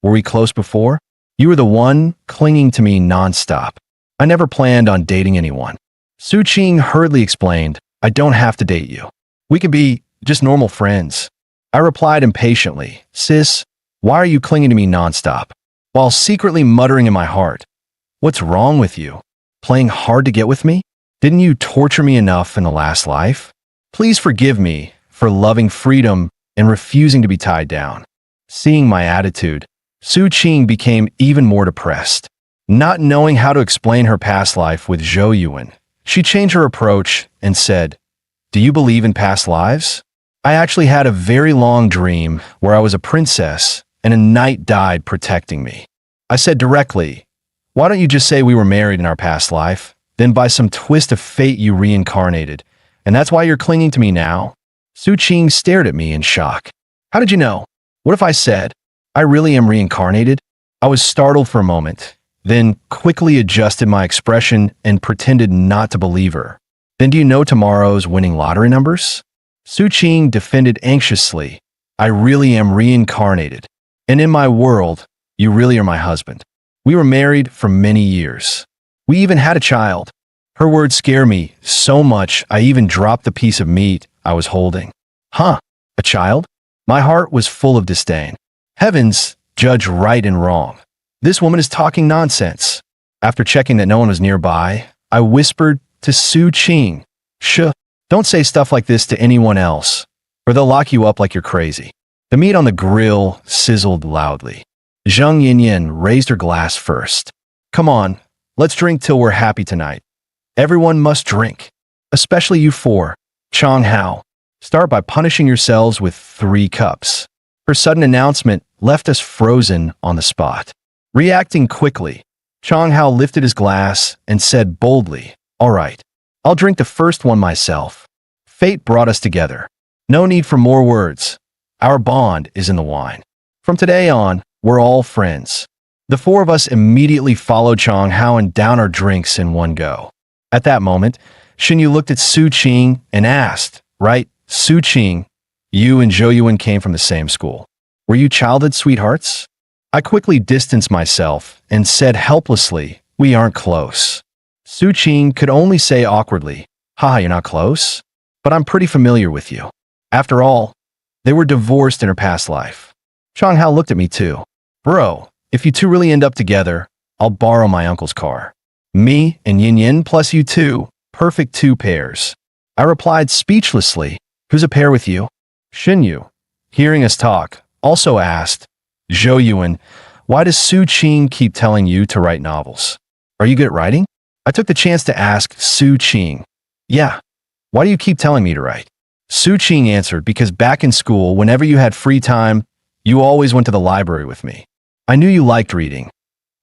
"Were we close before? You were the one clinging to me nonstop. I never planned on dating anyone." Su Qing hurriedly explained, "I don't have to date you. We can be just normal friends." I replied impatiently, "Sis, why are you clinging to me nonstop?" While secretly muttering in my heart, "What's wrong with you? Playing hard to get with me? Didn't you torture me enough in the last life? Please forgive me for loving freedom and refusing to be tied down." Seeing my attitude, Su Qing became even more depressed. Not knowing how to explain her past life with Zhou Yuan, she changed her approach and said, "Do you believe in past lives? I actually had a very long dream where I was a princess and a knight died protecting me." I said directly, "Why don't you just say we were married in our past life? Then by some twist of fate you reincarnated, and that's why you're clinging to me now?" Su Qing stared at me in shock. "How did you know? What if I said, I really am reincarnated?" I was startled for a moment, then quickly adjusted my expression and pretended not to believe her. "Then do you know tomorrow's winning lottery numbers?" Su Qing defended anxiously, "I really am reincarnated. And in my world, you really are my husband. We were married for many years. We even had a child." Her words scare me so much I even dropped the piece of meat I was holding. "Huh? A child?" My heart was full of disdain. Heavens, judge right and wrong. This woman is talking nonsense. After checking that no one was nearby, I whispered to Su Qing, "Shh, don't say stuff like this to anyone else, or they'll lock you up like you're crazy." The meat on the grill sizzled loudly. Zheng Yinyin raised her glass first. "Come on, let's drink till we're happy tonight. Everyone must drink, especially you four. Chong Hao, start by punishing yourselves with 3 cups." Her sudden announcement left us frozen on the spot. Reacting quickly, Chong Hao lifted his glass and said boldly, "All right, I'll drink the first one myself. Fate brought us together. No need for more words. Our bond is in the wine. From today on, we're all friends." The 4 of us immediately followed Chong Hao and downed our drinks in one go. At that moment, Xinyu looked at Su Qing and asked, "Right, Su Qing, you and Zhou Yuan came from the same school. Were you childhood sweethearts?" I quickly distanced myself and said helplessly, "We aren't close." Su Qing could only say awkwardly, "Haha, you're not close? But I'm pretty familiar with you." After all, they were divorced in her past life. Chong Hao looked at me too. "Bro, if you two really end up together, I'll borrow my uncle's car. Me and Yin Yin plus you two, perfect 2 pairs." I replied speechlessly, "Who's a pair with you?" Xinyu, hearing us talk, also asked, "Zhou Yuan, why does Su Qing keep telling you to write novels? Are you good at writing?" I took the chance to ask Su Qing, "Yeah, why do you keep telling me to write?" Su Qing answered, "Because back in school, whenever you had free time, you always went to the library with me. I knew you liked reading.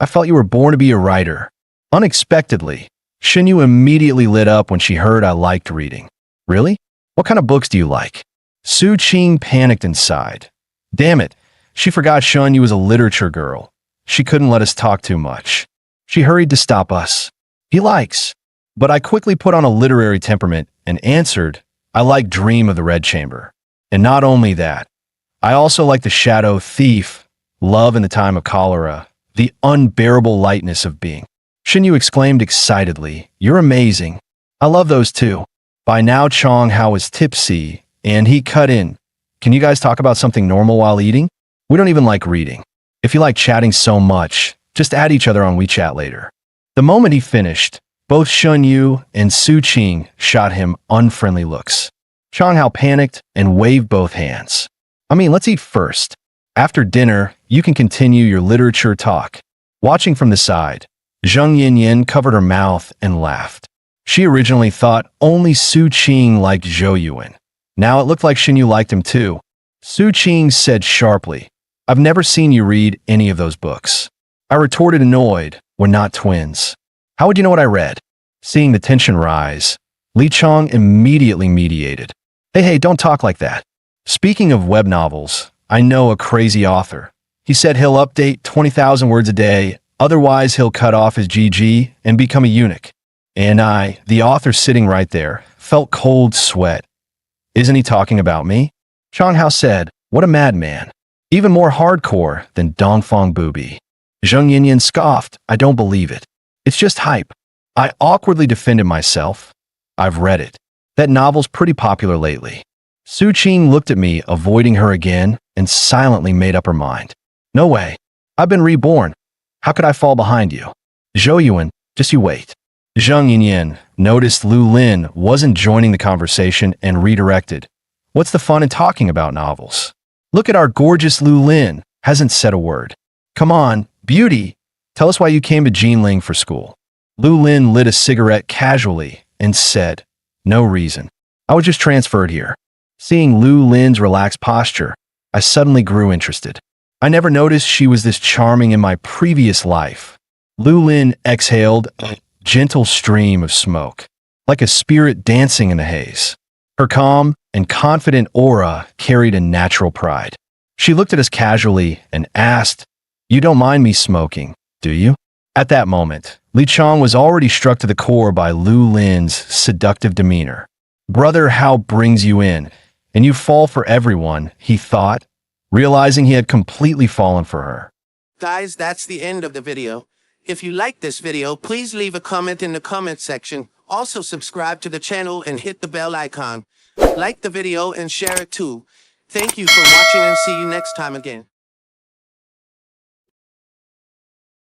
I felt you were born to be a writer." Unexpectedly, Xinyu immediately lit up when she heard I liked reading. "Really? What kind of books do you like?" Su Qing panicked and sighed. Damn it, she forgot Xinyu was a literature girl. She couldn't let us talk too much. She hurried to stop us. "He likes." But I quickly put on a literary temperament and answered, "I like Dream of the Red Chamber. And not only that, I also like The Shadow Thief, Love in the Time of Cholera, The Unbearable Lightness of Being." Xinyu exclaimed excitedly, "You're amazing. I love those too." By now Chong Hao was tipsy, and he cut in, "Can you guys talk about something normal while eating? We don't even like reading. If you like chatting so much, just add each other on WeChat later." The moment he finished, both Xinyu and Su Qing shot him unfriendly looks. Chong Hao panicked and waved both hands. "I mean, let's eat first. After dinner, you can continue your literature talk." Watching from the side, Zheng Yinyin covered her mouth and laughed. She originally thought only Su Qing liked Zhou Yuan. Now it looked like Xinyu liked him too. Su Qing said sharply, "I've never seen you read any of those books." I retorted annoyed, "We're not twins. How would you know what I read?" Seeing the tension rise, Li Chong immediately mediated. Hey, don't talk like that. Speaking of web novels, I know a crazy author. He said he'll update 20,000 words a day, otherwise he'll cut off his GG and become a eunuch." And I, the author sitting right there, felt cold sweat. "Isn't he talking about me?" Chong Hao said, "What a madman. Even more hardcore than Dongfang Booby." Zheng Yinyin scoffed, "I don't believe it. It's just hype." I awkwardly defended myself. "I've read it. That novel's pretty popular lately." Su Qing looked at me, avoiding her again, and silently made up her mind. "No way. I've been reborn. How could I fall behind you?" "Zhou Yuan, just you wait." Zheng Yinyin noticed Lu Lin wasn't joining the conversation and redirected. "What's the fun in talking about novels? Look at our gorgeous Lu Lin, hasn't said a word. Come on, beauty, tell us why you came to Jinling for school." Lu Lin lit a cigarette casually and said, "No reason. I was just transferred here." Seeing Lu Lin's relaxed posture, I suddenly grew interested. I never noticed she was this charming in my previous life. Lu Lin exhaled a gentle stream of smoke, like a spirit dancing in the haze. Her calm and confident aura carried a natural pride. She looked at us casually and asked, "You don't mind me smoking, do you?" At that moment, Li Chong was already struck to the core by Lu Lin's seductive demeanor. "Brother, how brings you in, and you fall for everyone," he thought, realizing he had completely fallen for her. Guys, that's the end of the video. If you like this video, please leave a comment in the comment section. Also subscribe to the channel and hit the bell icon. Like the video and share it too. Thank you for watching and see you next time again.